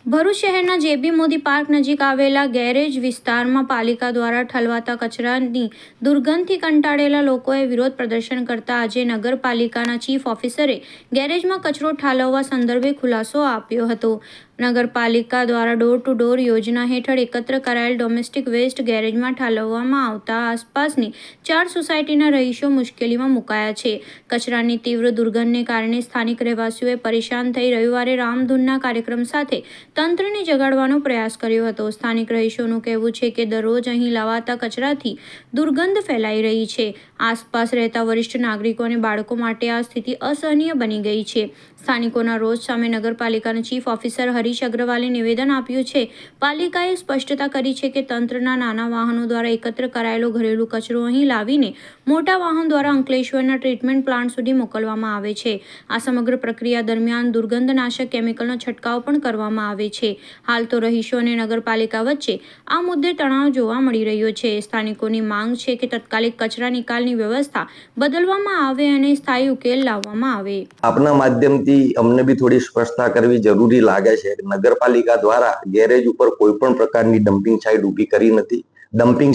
ભરૂચ શહેરના જેબી મોદી પાર્ક નજીક આવેલા ગેરેજ વિસ્તારમાં પાલિકા દ્વારા ઠલવાતા કચરાની દુર્ગંધથી કંટાળેલા લોકોએ વિરોધ પ્રદર્શન કરતા આજે નગરપાલિકાના ચીફ ઓફિસરે ગેરેજમાં કચરો ઠાલવવા સંદર્ભે ખુલાસો આપ્યો હતો। નગરપાલિકા દ્વારા ડોર ટુ ડોર યોજના હેઠળ એકત્ર કરાયેલ ડોમેસ્ટિક વેસ્ટ ગેરેજમાં ઠાલવવામાં આવતા આસપાસની 4 સોસાયટીના રહીશો મુશ્કેલીમાં મુકાયા છે। કચરાની તીવ્ર દુર્ગંધને કારણે સ્થાનિક રહેવાસીઓએ પરેશાન થઈ રવિવારે રામધૂનના કાર્યક્રમ સાથે તંત્રને જગાડવાનો પ્રયાસ કર્યો હતો। સ્થાનિક રહીશોનું કહેવું છે કે દરરોજ અહીં લવાતા કચરાથી દુર્ગંધ ફેલાઈ રહી છે। આસપાસ રહેતા વરિષ્ઠ નાગરિકો અને બાળકો માટે આ સ્થિતિ અસહનીય બની ગઈ છે। સ્થાનિકોના રોષ સામે નગરપાલિકાના ચીફ ઓફિસર હરીશ અગ્રવાલે નિવેદન આપ્યું છે। પાલિકાએ સ્પષ્ટતા કરી છે કે તંત્રના નાના વાહનો દ્વારા એકત્ર કરાયેલો ઘરેલું કચરો અહીં લાવીને મોટા વાહન દ્વારા અંકલેશ્વરના ટ્રીટમેન્ટ પ્લાન્ટ સુધી મોકલવામાં આવે છે। આ સમગ્ર પ્રક્રિયા દરમિયાન દુર્ગંધનાશક કેમિકલનો છંટકાવ પણ કરવામાં આવે છે। હાલ તો રહીશો અને નગરપાલિકા વચ્ચે આ મુદ્દે તણાવ જોવા મળી રહ્યો છે। સ્થાનિકોની માંગ છે કે તાત્કાલિક કચરા નિકાલની વ્યવસ્થા બદલવામાં આવે અને સ્થાયી ઉકેલ લાવવામાં આવે। આપના માધ્યમથી અમને બી થોડી સ્પષ્ટતા કરવી જરૂરી લાગે છે। નગરપાલિકા દ્વારા ગેરેજ ઉપર કોઈ પણ પ્રકારની ડમ્પિંગ સાઇટ ઊભી કરી નથી। ડમ્પિંગ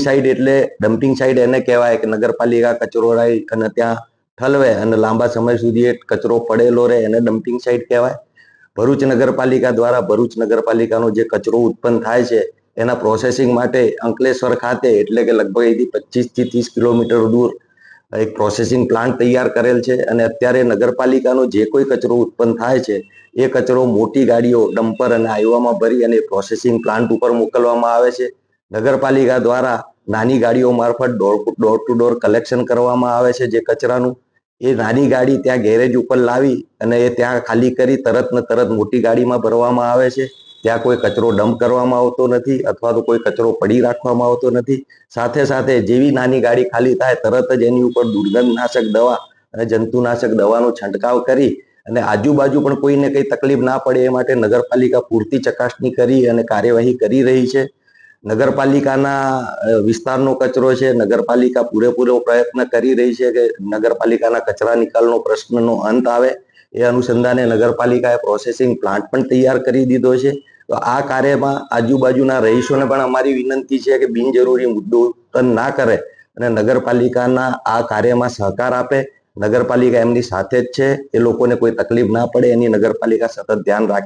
સાઇટ એને કહેવાય કે નગરપાલિકા કચરો લાવી અને ત્યાં ઠલવે અને લાંબા સમય સુધી એ કચરો પડેલો રહે એને ડમ્પિંગ સાઇટ કહેવાય। ભરૂચ નગરપાલિકા દ્વારા ભરૂચ નગરપાલિકાનો જે કચરો ઉત્પન્ન થાય છે એના પ્રોસેસિંગ માટે અંકલેશ્વર ખાતે એટલે કે લગભગ અહીંથી 25 થી 30 કિલોમીટર દૂર એક પ્રોસેસિંગ પ્લાન્ટ તૈયાર કરેલ છે અને અત્યારે નગરપાલિકાનો જે કોઈ કચરો ઉત્પન્ન થાય છે એ કચરો મોટી ગાડીઓ ડમ્પર અને આઈવામાં ભરી અને પ્રોસેસિંગ પ્લાન્ટ ઉપર મોકલવામાં આવે છે। નગરપાલિકા દ્વારા નાની ગાડીઓ મારફત ડોર ટુ ડોર કલેક્શન કરવામાં આવે છે। જે કચરાનું એ નાની ગાડી ત્યાં ગેરેજ ઉપર લાવી અને એ ત્યાં ખાલી કરી તરત ને તરત મોટી ગાડીમાં ભરવામાં આવે છે। ત્યાં કોઈ કચરો ડમ્પ કરવામાં આવતો નથી અથવા તો કોઈ કચરો પડી રાખવામાં આવતો નથી। સાથે સાથે જેવી નાની ગાડી ખાલી થાય તરત જ એની ઉપર દુર્ગંધનાશક દવા અને જંતુનાશક દવાનો છંટકાવ કરી અને આજુબાજુ પણ કોઈને કંઈ તકલીફ ના પડે એ માટે નગરપાલિકા પૂરતી ચકાસણી કરી અને કાર્યવાહી કરી રહી છે। નગરપાલિકાના વિસ્તારનો કચરો છે નગરપાલિકા પૂરેપૂરો પ્રયત્ન કરી રહી છે કે નગરપાલિકાના કચરા નિકાલનો પ્રશ્નનો અંત આવે। એ અનુસંધાને નગરપાલિકાએ પ્રોસેસિંગ પ્લાન્ટ પણ તૈયાર કરી દીધો છે। તો આ કાર્યમાં આજુબાજુના રહીશોને પણ અમારી વિનંતી છે કે બિનજરૂરી મુદ્દો ઉત્પન્ન ના કરે અને નગરપાલિકાના આ કાર્યમાં સહકાર આપે। નગરપાલિકા એમની સાથે જ છે। એ લોકોને કોઈ તકલીફ ના પડે એની નગરપાલિકા સતત ધ્યાન રાખે।